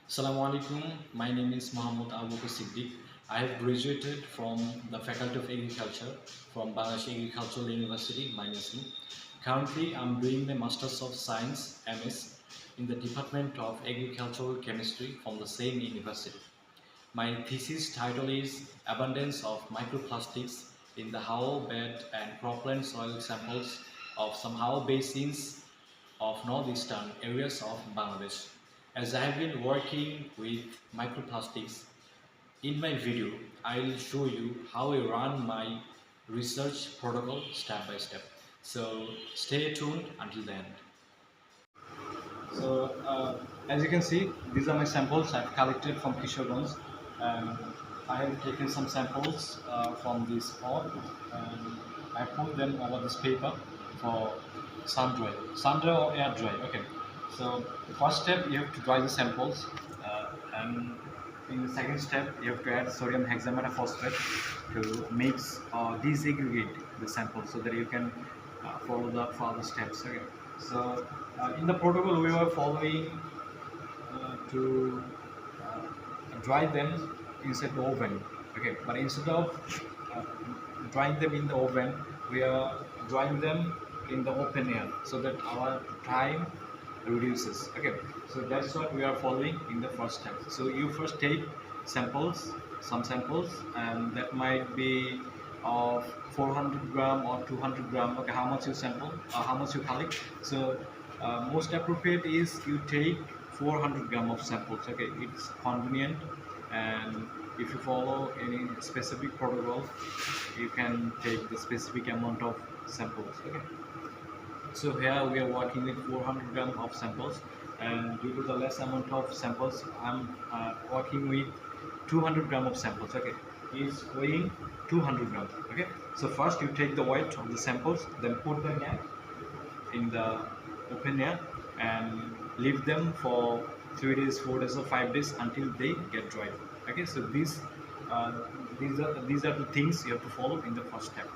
Assalamu alaikum. My name is Mohammad Abu Siddiq. I have graduated from the Faculty of Agriculture from Bangladesh Agricultural University, Mymensingh. Currently, I'm doing the Masters of Science (MS) in the Department of Agricultural Chemistry from the same university. My thesis title is Abundance of Microplastics in the Haor bed and cropland soil samples of some Haor basins of northeastern areas of Bangladesh. As I have been working with microplastics, in my video I'll show you how I run my research protocol step by step. So stay tuned until the end. So as you can see, these are my samples I've collected from Kishorganj, and I have taken some samples from this pot, and I put them over this paper for sun dry or air dry. Okay. So the first step, you have to dry the samples, and in the second step you have to add sodium hexametaphosphate to mix or disaggregate the sample so that you can follow the further steps. Okay. So in the protocol we were following to dry them inside the oven. Okay, but instead of uh, drying them in the oven, we are drying them in the open air so that our time reduces. Okay, so that's what we are following in the first step. So you first take samples, some samples, and that might be of 400 gram or 200 gram. Okay, how much you sample, how much you collect. So most appropriate is you take 400 gram of samples. Okay, it's convenient, and if you follow any specific protocol, you can take the specific amount of samples. Okay. So here we are working with 400 gram of samples, and due to the less amount of samples, I'm working with 200 gram of samples. Okay, is weighing 200 grams. Okay, so first you take the weight of the samples, then put them in the open air and leave them for 3 days, 4 days, or 5 days until they get dry. Okay, so uh, these are the things you have to follow in the first step.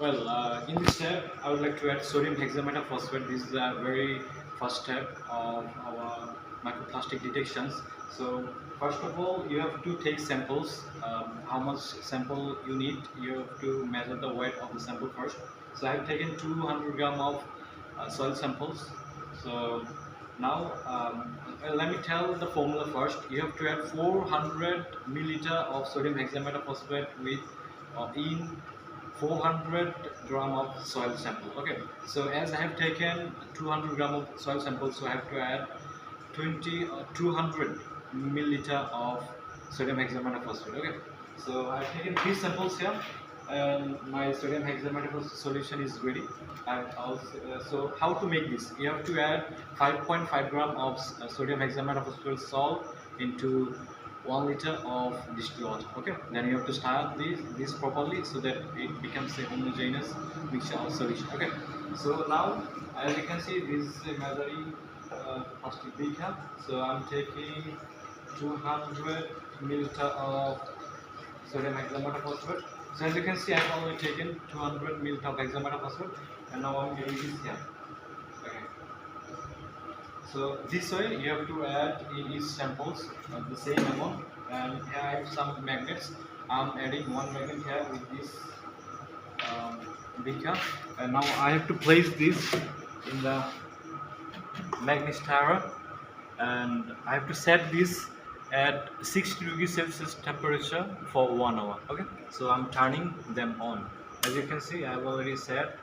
Well, in this step, I would like to add sodium hexametaphosphate. This is the very first step of our microplastic detections. So, first of all, you have to take samples. How much sample you need, you have to measure the weight of the sample first. So, I have taken 200 gram of soil samples. So, now let me tell the formula first. You have to add 400 milliliter of sodium hexametaphosphate with in 400 gram of soil sample. Okay, so as I have taken 200 gram of soil sample, so I have to add 200 milliliter of sodium hexametaphosphate. Okay, so I have taken 3 samples here, and my sodium hexametaphosphate solution is ready. So how to make this? You have to add 5.5 gram of sodium hexametaphosphate salt into 1 liter of distilled water. Okay, then you have to stir this properly so that it becomes a homogeneous mixture of solution. Okay, so now as you can see, this is a measuring plastic beaker. So I'm taking 200 milliliter of sodium hexametaphosphate. So as you can see, I've already taken 200 milliliter of hexametaphosphate, and now I'm getting this here. Okay. So this way you have to add in each samples the same amount, and here I have some magnets. I'm adding one magnet here with this beaker, and now I have to place this in the magnet stirrer, and I have to set this at 60 degrees Celsius temperature for 1 hour. Okay, so I'm turning them on. As you can see, I've already set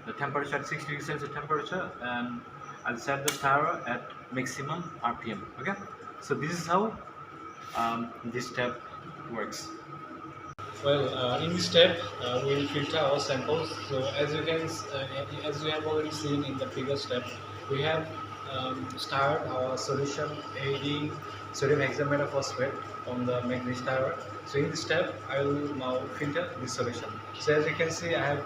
the temperature at 60 degrees Celsius temperature, and I'll set the stirrer at maximum RPM. Okay, so this is how this step works. Well, in this step, we'll filter our samples. So as you have already seen in the previous step, we have stirred our solution aiding sodium hexametaphosphate on the magnet stirrer. So in this step, I will now filter this solution. So as you can see, I have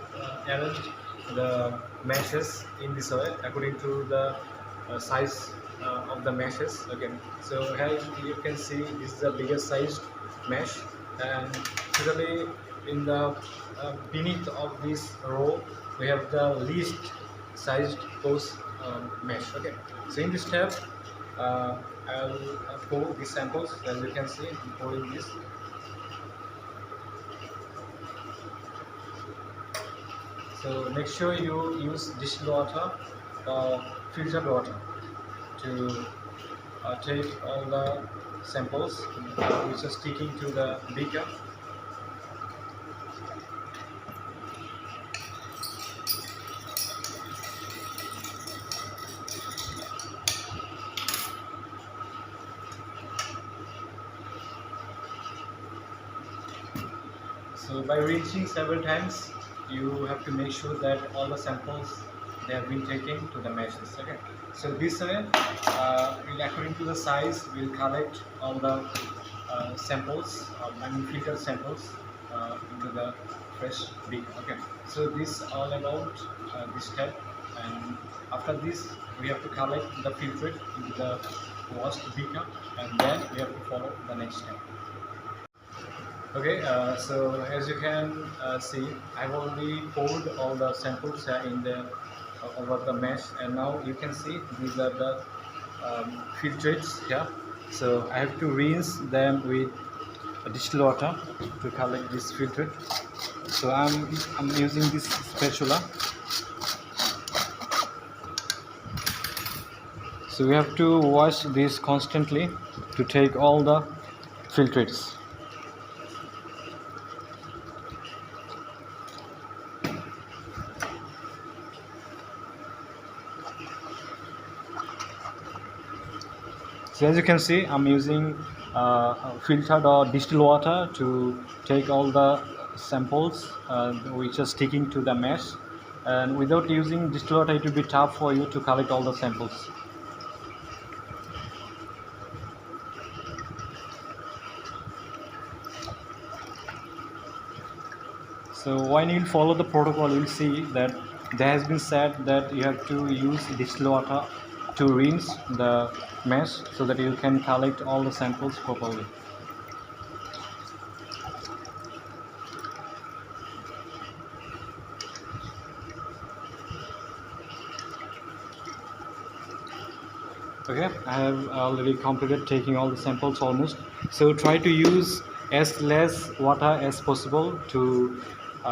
arranged the meshes in this way according to the size of the meshes. Okay, so here you can see this is the biggest sized mesh, and usually in the beneath of this row we have the least sized close mesh. Okay, so in this step I'll pour these samples. As you can see, I'm pouring this. So make sure you use distilled water or filtered water to take all the samples which are sticking to the beaker. So by rinsing several times, you have to make sure that all the samples they have been taken to the meshes. Okay. So this way, according to the size, we'll collect all the samples, I mean filtered samples into the fresh beaker. Okay. So this all about this step, and after this, we have to collect the filtrate into the washed beaker, and then we have to follow the next step. Okay, so as you can see, I've already poured all the samples in the over the mesh, and now you can see these are the filtrates here. So I have to rinse them with distilled water to collect this filtrate. So I'm using this spatula. So we have to wash this constantly to take all the filtrates. So as you can see, I'm using filtered or distilled water to take all the samples which are sticking to the mesh. And without using distilled water, it will be tough for you to collect all the samples. So when you follow the protocol, you'll see that there has been said that you have to use distilled water to rinse the mesh so that you can collect all the samples properly. Okay, I have already completed taking all the samples almost. So try to use as less water as possible to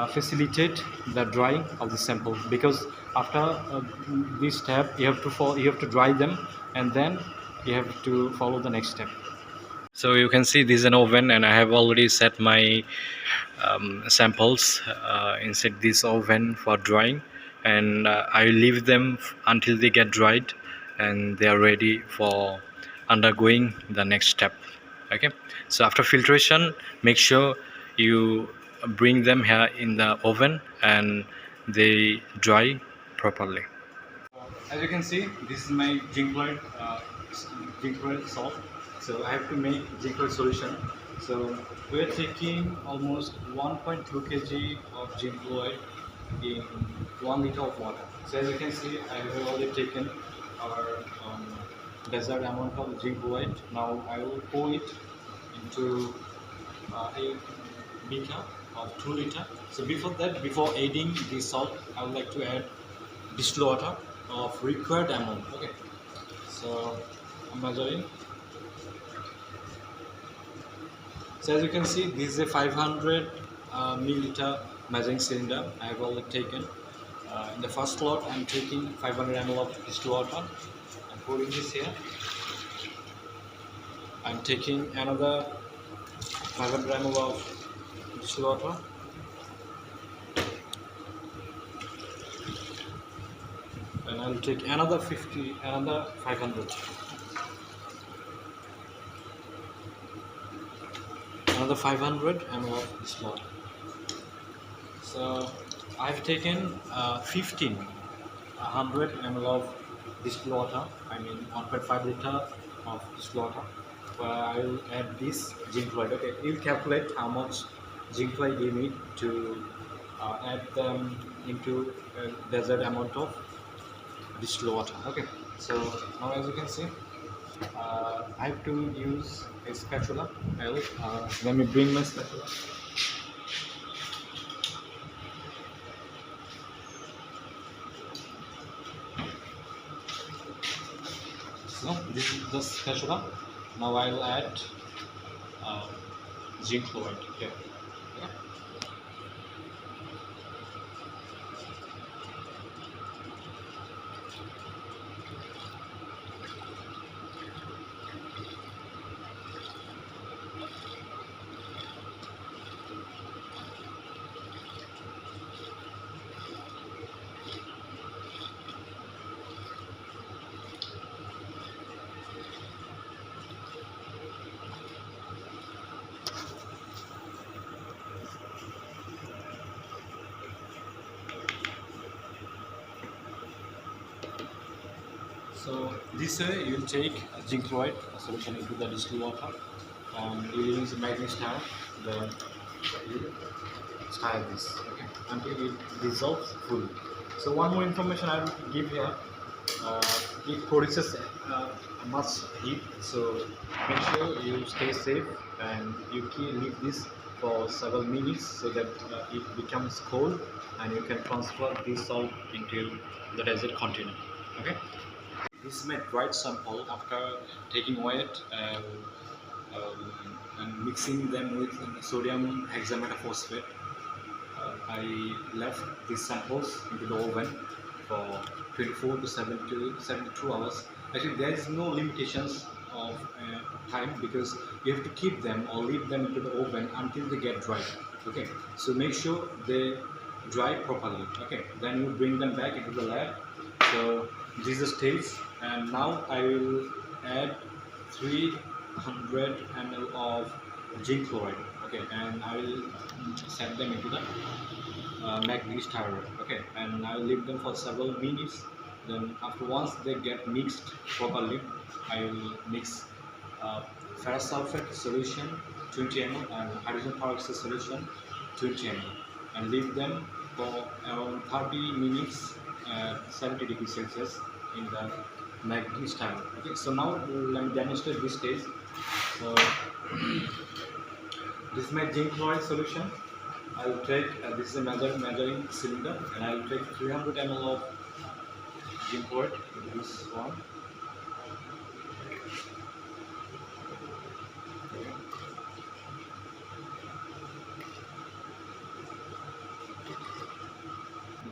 facilitate the drying of the sample, because after this step you have to dry them, and then you have to follow the next step. So you can see this is an oven, and I have already set my samples inside this oven for drying, and I leave them until they get dried and they are ready for undergoing the next step. Okay, so after filtration, make sure you bring them here in the oven and they dry properly. As you can see, this is my zinc chloride salt. So I have to make zinc chloride solution. So we are taking almost 1.2 kg of zinc chloride in 1 liter of water. So as you can see, I have already taken our desired amount of zinc chloride. Now I will pour it into a beaker of 2 liter. So before adding the salt, I would like to add distilled water of required amount. Okay, so I'm measuring. So as you can see, this is a 500 milliliter measuring cylinder I have already taken. In the first lot, I'm taking 500 ml of distilled water. I'm pouring this here. I'm taking another 500 ml of distilled water. And I'll take another 500. Another 500 ml of distilled water. So I've taken 100 ml of distilled water, I mean 1.5 liter of distilled water, where I will add this zinc chloride. Okay, you'll calculate how much zinc chloride you need to add them into a desired amount of distilled water. Okay, so now as you can see, I have to use a spatula. Let me bring my spatula. So this is the spatula. Now I'll add uh, zinc chloride here. Okay. So this way you will take zinc chloride solution into the distilled water, and you will use a magnet stir. Then you stir this, okay, until it dissolves fully. So one more information I will give here. It produces much heat, so make sure you stay safe and you leave this for several minutes so that it becomes cold and you can transfer this salt into the desert container. Okay. This is my dried sample after taking weight and mixing them with sodium hexametaphosphate. I left these samples into the oven for 24 to 72 hours. Actually, there is no limitations of time because you have to keep them or leave them into the oven until they get dry. Okay, so make sure they dry properly. Okay, then you bring them back into the lab. So this is the stage, and now I will add 300 ml of zinc chloride. Okay, and I will set them into the manganese tire. Okay, and I will leave them for several minutes. Then after once they get mixed properly, I will mix ferrous sulfate solution 20 ml and hydrogen peroxide solution 20 ml and leave them for around 30 minutes at 70 degrees Celsius in the manganese tire. Okay, so now let me demonstrate this stage. So this is my zinc chloride solution. I will take this is a measuring cylinder, and I will take 300 ml of zinc chloride in this one. Okay.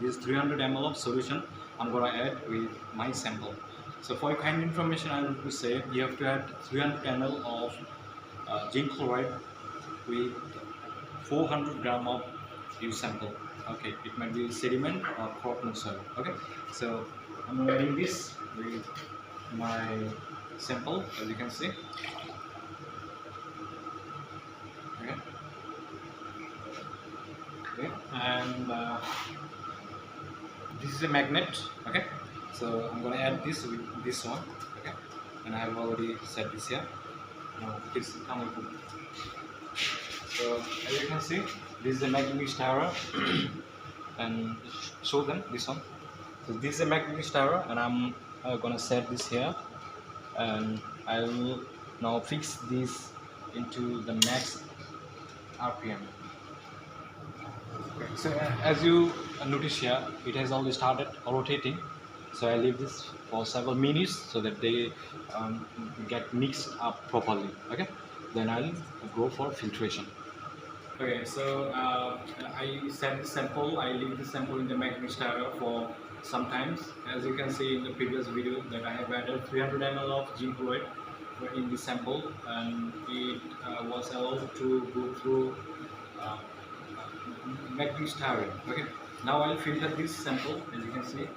This 300 ml of solution I'm going to add with my sample. So for your kind information, I will say you have to add 300 ml of zinc chloride with 400 gram of your sample. Okay, it might be sediment or cropland soil. Okay, so I'm adding this with my sample, as you can see. Okay, okay, and this is a magnet. Okay, so I'm going to add this with this one. Okay, and I have already set this here. Now it's coming. So as you can see, this is a manganese tower and show them this one. So this is a manganese tower, and I'm gonna set this here, and I will now fix this into the max RPM. Okay. So as you notice here, it has already started rotating. So I leave this for several minutes so that they get mixed up properly. Okay, then I'll go for filtration. Okay, so I set the sample. I leave the sample in the manganese tower for some times. As you can see in the previous video, that I have added 300 ml of zinc chloride in the sample, and it was allowed to go through manganese tower. Okay, now I'll filter this sample. As you can see.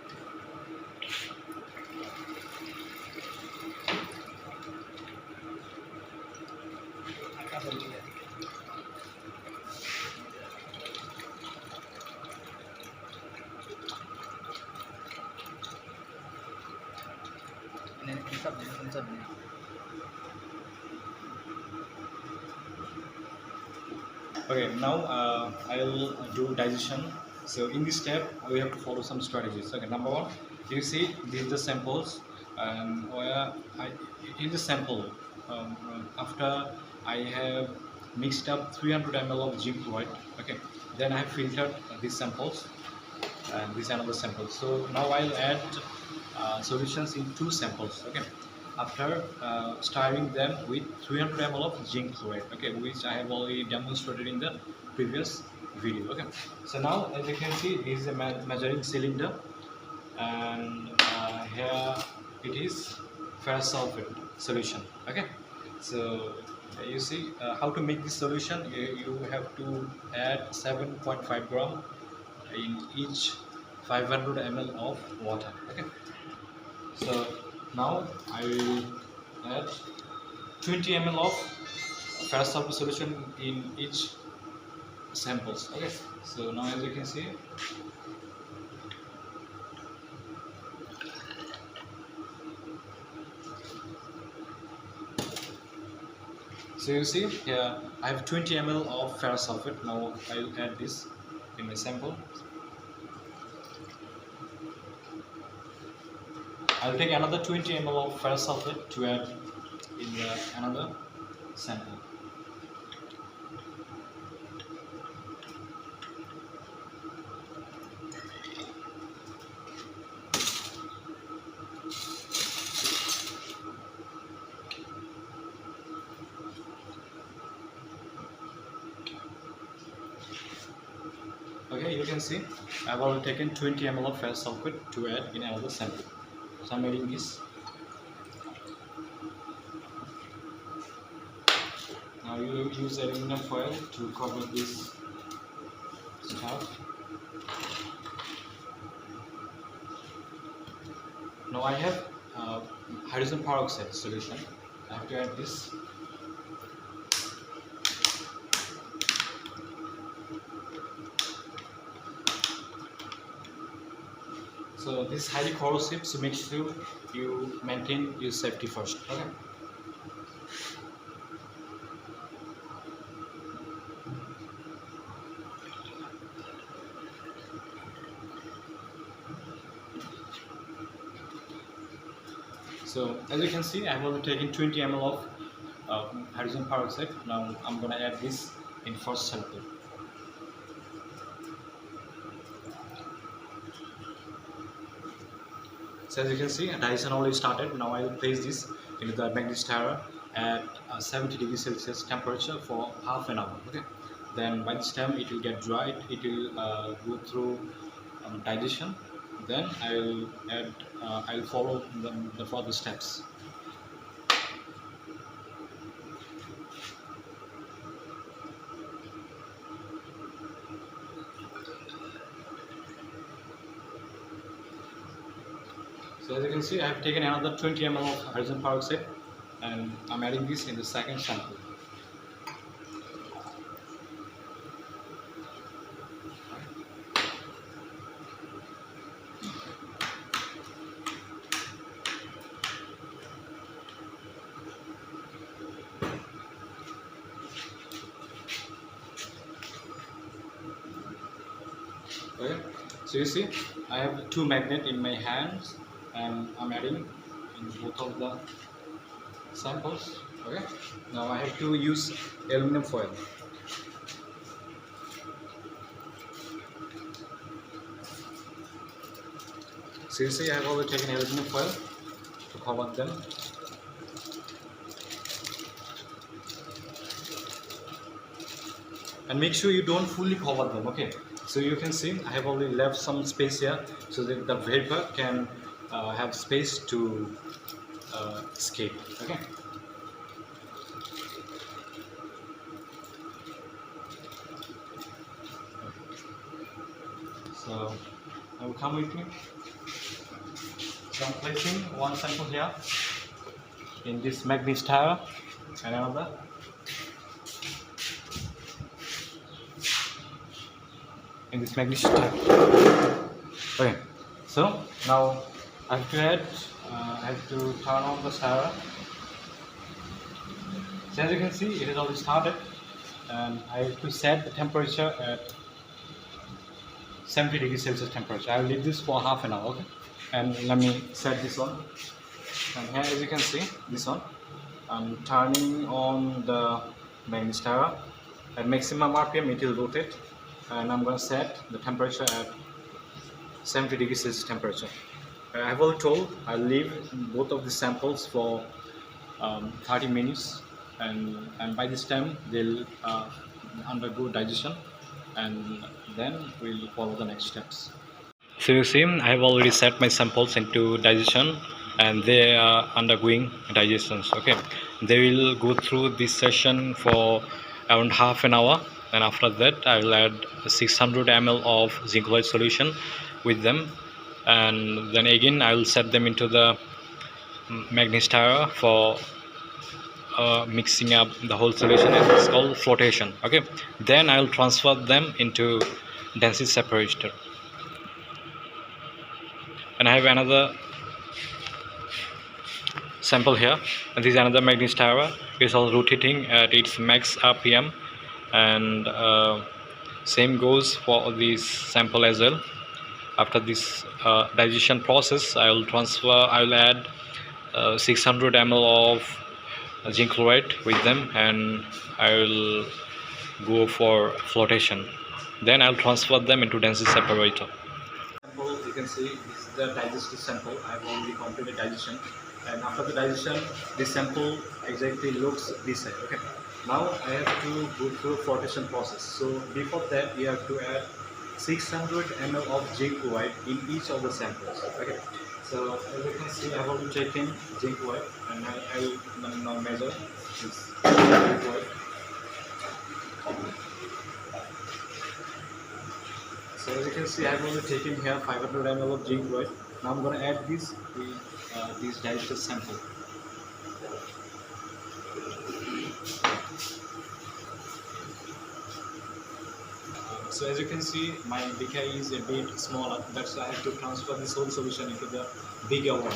Okay, now I'll do digestion. So in this step, we have to follow some strategies. Okay, number one, you see these are the samples, and where in the sample, after I have mixed up 300 ml of zinc chloride. Okay, then I have filtered these samples, and these are another samples. So now I'll add solutions in two samples. Okay, after stirring them with 300 ml of zinc chloride, okay, which I have already demonstrated in the previous video. Okay, so now as you can see, this is a measuring cylinder, and here it is ferrous sulfate solution. Okay, so you see how to make this solution. You have to add 7.5 gram in each 500 ml of water. Okay, so now I will add 20 ml of ferrous sulfate solution in each samples. Okay, so now as you can see, so you see here I have 20 ml of ferrous sulfate. Now I will add this in my sample. I will take another 20 ml of ferrous sulfate to add in another sample. Okay, you can see I have already taken 20 ml of ferrous sulfate to add in another sample. So I am adding this. Now you will use aluminum foil to cover this stuff. Now I have hydrogen peroxide solution. I have to add this. So this is highly corrosive, so make sure you maintain your safety first. Okay. So as you can see, I have already taken 20 ml of hydrogen peroxide. Now I'm gonna add this in first sample. So as you can see, digestion already started. Now I will place this into the magnetic at 70 degrees Celsius temperature for half an hour. Okay. Then by this time it will get dried. It will go through digestion. Then I will add. I will follow the further steps. So as you can see, I have taken another 20 ml of hydrogen peroxide, and I'm adding this in the second sample. Okay, so you see, I have two magnets in my hands, and I'm adding in both of the samples. Okay, now I have to use aluminum foil. So you see, I have already taken aluminum foil to cover them. And make sure you don't fully cover them. Okay, so you can see I have already left some space here so that the vapor can have space to escape. Okay. So I will come with me. So I'm placing one sample here in this magnetic tower and another in this magnetic tower. Okay. So now I have to add. I have to turn on the stirrer. So as you can see, it has already started, and I have to set the temperature at 70 degrees Celsius temperature. I will leave this for half an hour. Okay, and let me set this on. And here, as you can see, this one, I'm turning on the magnetic stirrer at maximum RPM. It will rotate, and I'm going to set the temperature at 70 degrees Celsius temperature. I have already told I'll leave both of the samples for 30 minutes, and by this time they'll undergo digestion, and then we'll follow the next steps. So you see, I have already set my samples into digestion, and they are undergoing digestions. Okay, they will go through this session for around half an hour, and after that I will add 600 ml of zinc chloride solution with them, and then again I will set them into the manganese tire for mixing up the whole solution. It's called flotation. Okay, then I will transfer them into density separator, and I have another sample here, and this is another manganese tire. It's all rotating at its max RPM, and same goes for this sample as well. After this digestion process, I will add 600 ml of zinc chloride with them, and I will go for flotation. Then I'll transfer them into density separator. Sample, you can see this is the digested sample. I have already completed digestion, and after the digestion, this sample exactly looks this way. Okay. Now I have to go through flotation process. So before that, you have to add 600 ml of zinc chloride in each of the samples. Okay. So as you can see, I have already taken zinc chloride, and I will now measure this zinc chloride. So as you can see, I have only taken here 500 ml of zinc chloride. Now I'm going to add this with this digested sample. So as you can see, my beaker is a bit smaller. That's why I have to transfer this whole solution into the bigger one.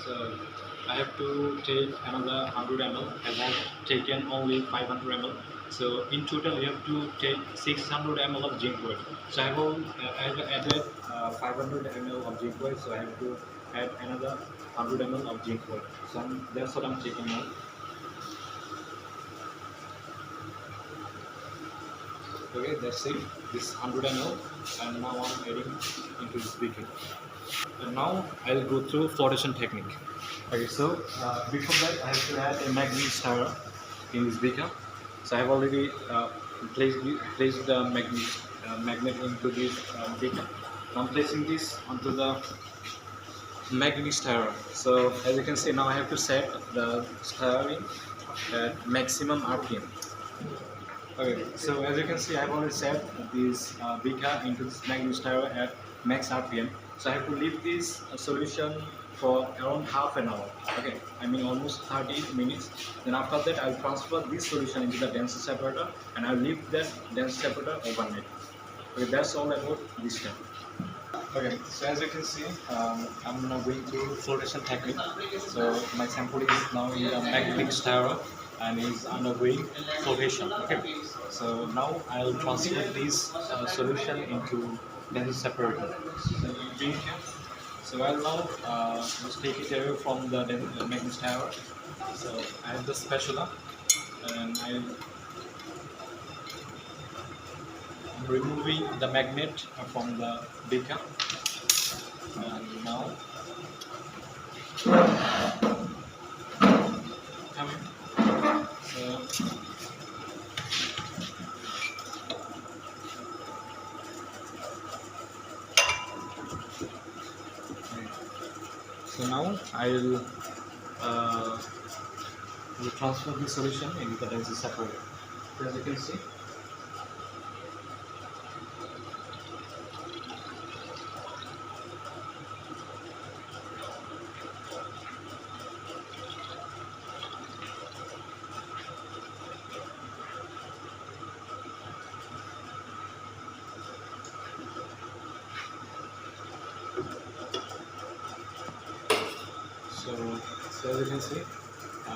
So I have to take another 100 ml, as I have taken only 500 ml. So in total, you have to take 600 ml of zinc chloride. So I have added 500 ml of zinc chloride. So I have to add another 100 ml of zinc chloride. So that's what I'm taking now. Okay, that's it. This 100 ml, and now I'm adding into this beaker. And now I'll go through flotation technique. Okay, so before that I have to add a manganese tire in this beaker. So I have already placed the magnet into this beaker. Now I'm placing this onto the manganese tire. So as you can see, now I have to set the stirring at maximum RPM. Okay, so as you can see, I have already set this beaker into this manganese tire at max RPM. So I have to leave this solution for around half an hour. Okay, I mean almost 30 minutes. Then after that, I'll transfer this solution into the density separator, and I'll leave that density separator overnight. Okay, that's all about this step. Okay, so as you can see, I'm now going through flotation technique. So my sample is now in the magnetic stirrer and is undergoing flotation. Okay, so now I'll transfer this solution into density separator. So I'll now just take it away from the magnetic stirrer. So I have the spatula, and I'm removing the magnet from the beaker, and now so now I'll transfer the solution into the density separator. As you can see, so as you can see, I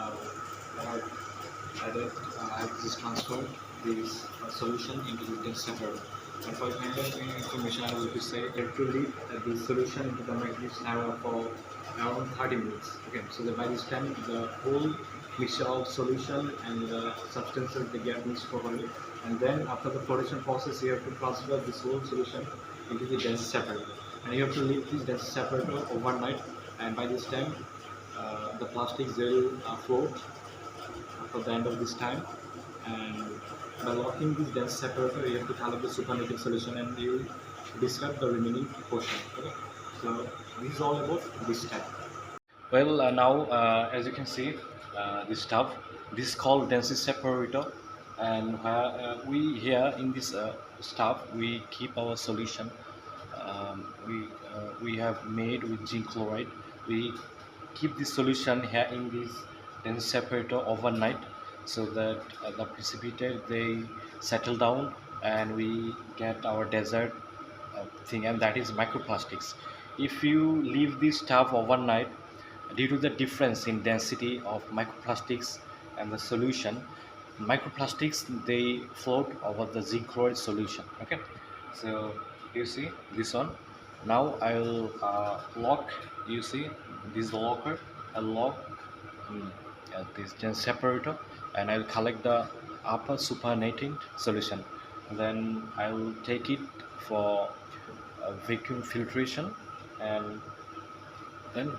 have just transferred this solution into the dense separator. And for handling information, I will say that to leave the solution into the magnesium tower for around 30 minutes. Okay, so that by this time the whole mixture of solution and the substances they get mixed properly, and then after the flotation process you have to transfer this whole solution into the dense separator, and you have to leave this dense separator overnight, and by this time the plastics will float after the end of this time. And by locking this dense separator you have to collect the supernative solution and you discard the remaining portion. Okay, so this is all about this step. Well, now as you can see, this stuff, this is called density separator, and we here in this stuff we keep our solution. We have made with zinc chloride. We keep this solution here in this density separator overnight, so that the precipitate they settle down and we get our desert thing, and that is microplastics. If you leave this stuff overnight, due to the difference in density of microplastics and the solution, microplastics they float over the zinc chloride solution. Okay, so you see this one. Now I will lock, you see this locker, I lock this gen separator, and I'll collect the upper supernatant solution, and then I'll take it for vacuum filtration, and then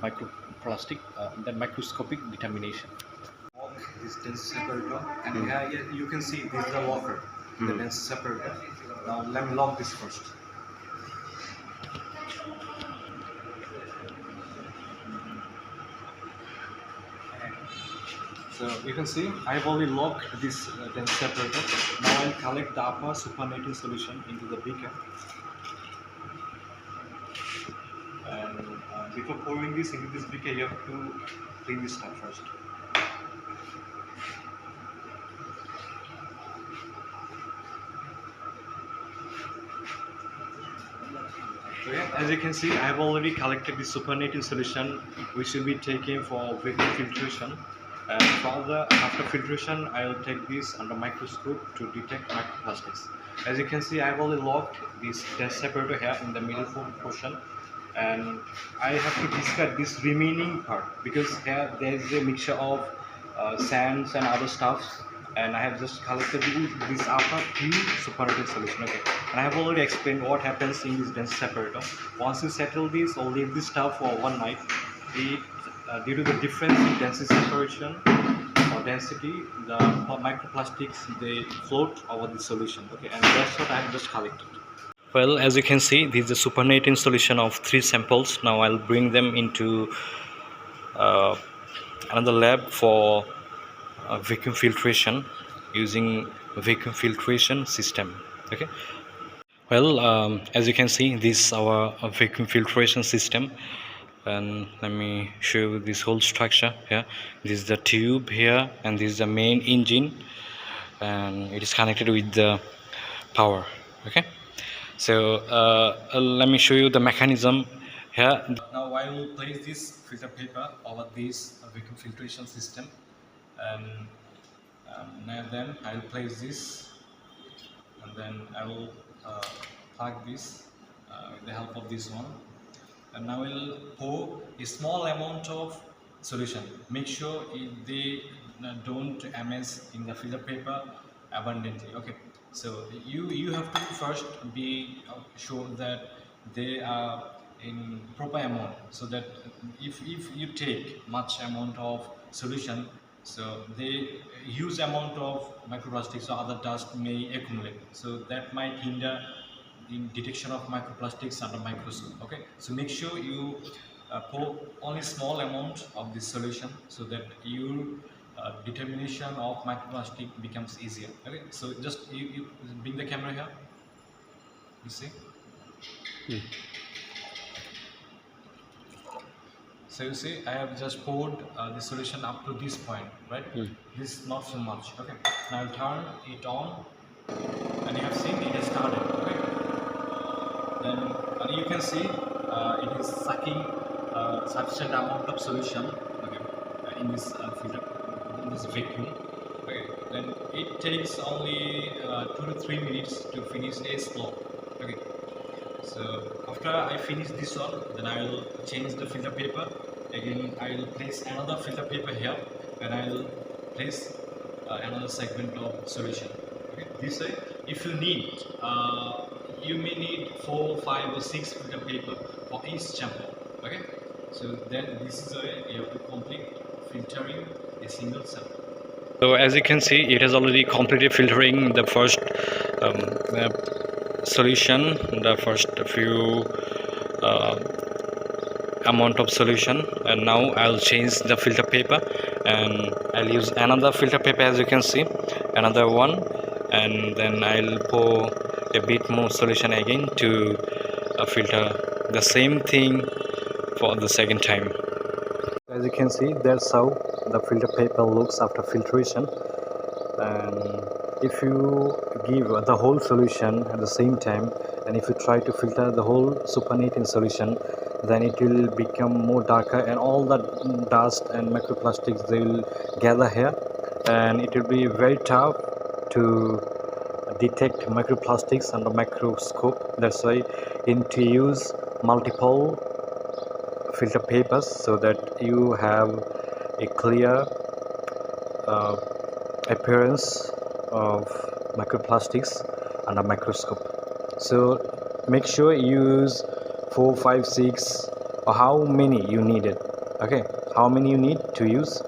then microscopic determination. Lock this dense separator, and here you can see this is the locker, the dense separator. Now let me lock this first. So you can see I have already locked this dense separator. Now I'll collect the upper supernatant solution into the beaker. And before pouring this into this beaker, you have to clean this stuff first. So yeah, as you can see, I have already collected the supernatant solution, which will be taken for vacuum filtration. And further, after filtration, I will take this under microscope to detect microplastics. As you can see, I have already locked this dense separator here in the middle portion, and I have to discard this remaining part because here there is a mixture of sands and other stuffs, and I have just collected this upper pure supernatant solution. Okay, and I have already explained what happens in this dense separator. Once you settle this or leave this stuff for one night, it due to the difference in density separation or density, the microplastics they float over the solution. Okay, and that's what I have just collected. Well, as you can see, this is a supernatant solution of 3 samples. Now I'll bring them into another lab for vacuum filtration using a vacuum filtration system. Okay. Well, as you can see, this is our vacuum filtration system, and let me show you this whole structure here. This is the tube here, and this is the main engine, and it is connected with the power. Okay, so let me show you the mechanism here. Now I will place this filter paper over this vacuum filtration system, and then I will place this, and then I will plug this with the help of this one, and now we'll pour a small amount of solution. Make sure they don't amass in the filter paper abundantly. Okay, so you have to first be sure that they are in proper amount, so that if you take much amount of solution, so the huge amount of microplastics or other dust may accumulate, so that might hinder in detection of microplastics under microscope. Okay, so make sure you pour only small amount of this solution, so that your determination of microplastic becomes easier. Okay, so just you bring the camera here, you see. So you see, I have just poured the solution up to this point, right? This not so much. Okay, now I'll turn it on, and you have seen it has started. Okay, then you can see it is sucking sufficient amount of solution. Okay, in this filter, in this vacuum. Okay, then it takes only 2 to 3 minutes to finish a slot. Okay, so after I finish this one, then I will change the filter paper. Again, I will place another filter paper here, and I will place another segment of solution. Okay, this way, if you need, you may need 4, 5, or 6 filter paper for each sample. Okay, so then this is the way you have to complete filtering a single sample. So as you can see, it has already completed filtering the first solution, the first few uh, amount of solution, and now I'll change the filter paper and I'll use another filter paper, as you can see, another one, and then I'll pour a bit more solution again to filter the same thing for the second time. As you can see, that's how the filter paper looks after filtration. And if you give the whole solution at the same time, and if you try to filter the whole supernatant in solution, then it will become more darker, and all the dust and microplastics, they will gather here, and it will be very tough to detect microplastics under microscope. That's why you need to use multiple filter papers so that you have a clear uh, appearance of microplastics under microscope. So make sure you use 4, 5, 6, or how many you need it. Okay, how many you need to use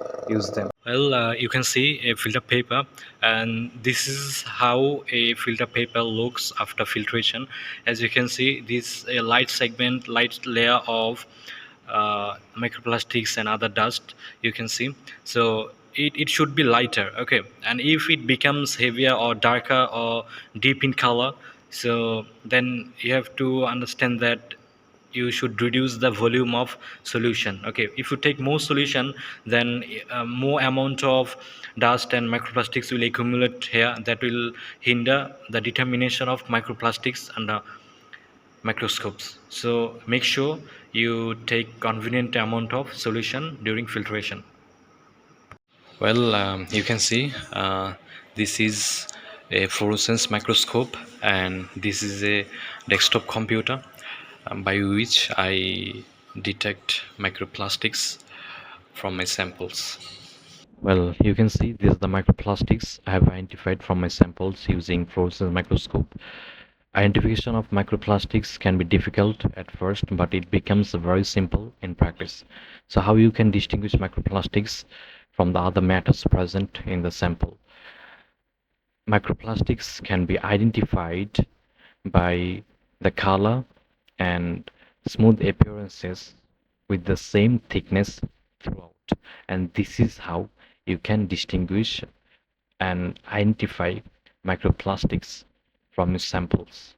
them. Well, you can see a filter paper, and this is how a filter paper looks after filtration. As you can see, this a light segment, light layer of microplastics and other dust, you can see. So it should be lighter. Okay, and if it becomes heavier or darker or deep in color, so then you have to understand that you should reduce the volume of solution. Okay, if you take more solution, then more amount of dust and microplastics will accumulate here, that will hinder the determination of microplastics under microscopes. So make sure you take convenient amount of solution during filtration. Well, you can see this is a fluorescence microscope, and this is a desktop computer by which I detect microplastics from my samples. Well, you can see this is the microplastics I have identified from my samples using fluorescence microscope. Identification of microplastics can be difficult at first, but it becomes very simple in practice. So how you can distinguish microplastics from the other matters present in the sample? Microplastics can be identified by the color and smooth appearances with the same thickness throughout, and this is how you can distinguish and identify microplastics from your samples.